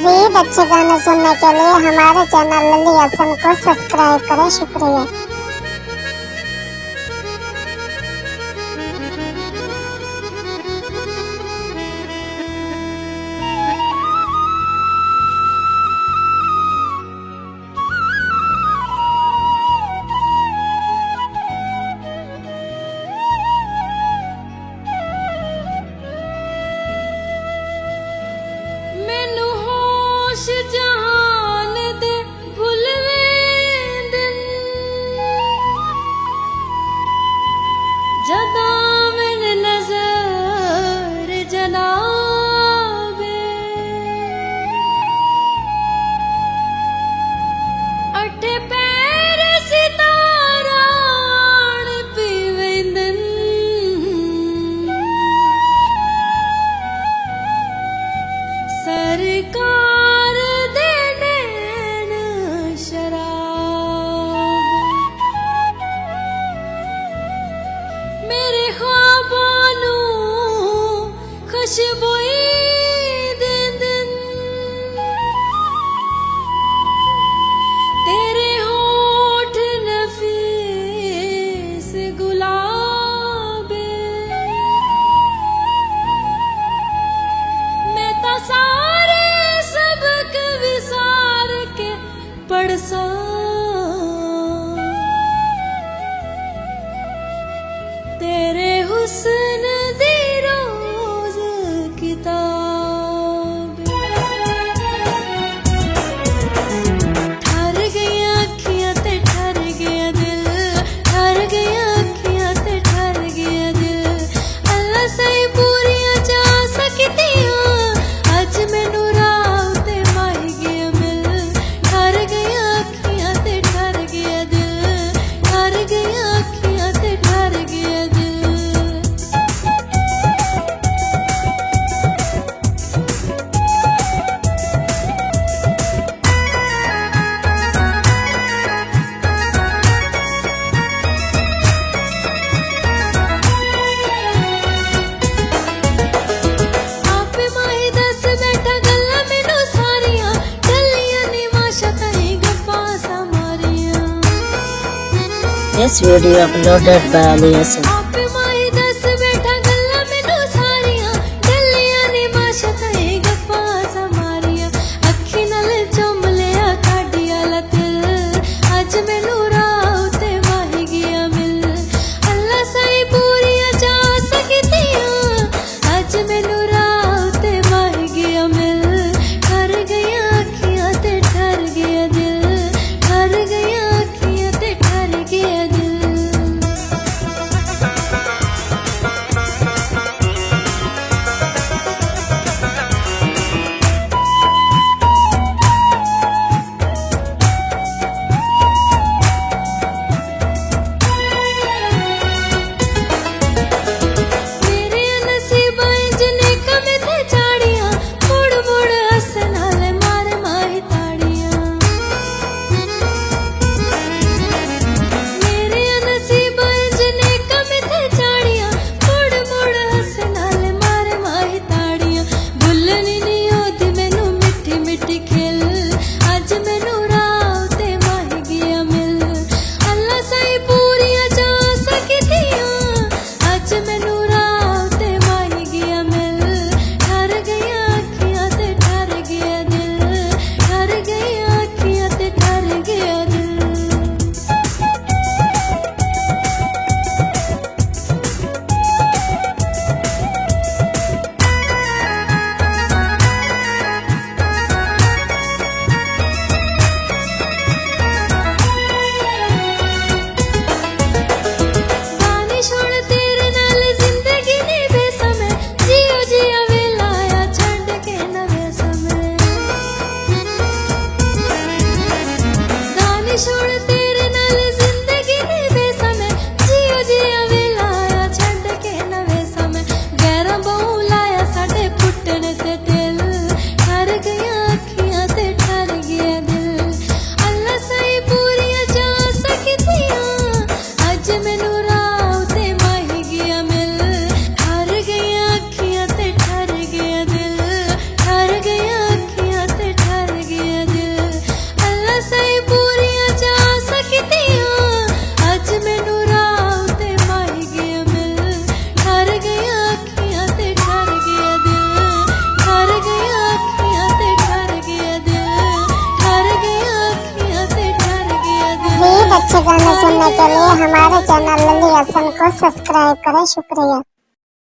मज़ीद अच्छे गाने सुनने के लिए हमारे चैनल लली हसन को सब्सक्राइब करें। शुक्रिया। जान दे भुलवे दिन जदा मैन नजर जनाबे अठे पैर सितारा पीवेंदन सरकार खुशबुई दिन तेरे होठ नफीस गुलाबे मैं ता सारे सबक विसार के पढ़सा तेरे हुस्न दी This video uploaded by Ali Hassan. अच्छे गाने सुनने के लिए हमारे चैनल लल्ली हसन को सब्सक्राइब करें। शुक्रिया।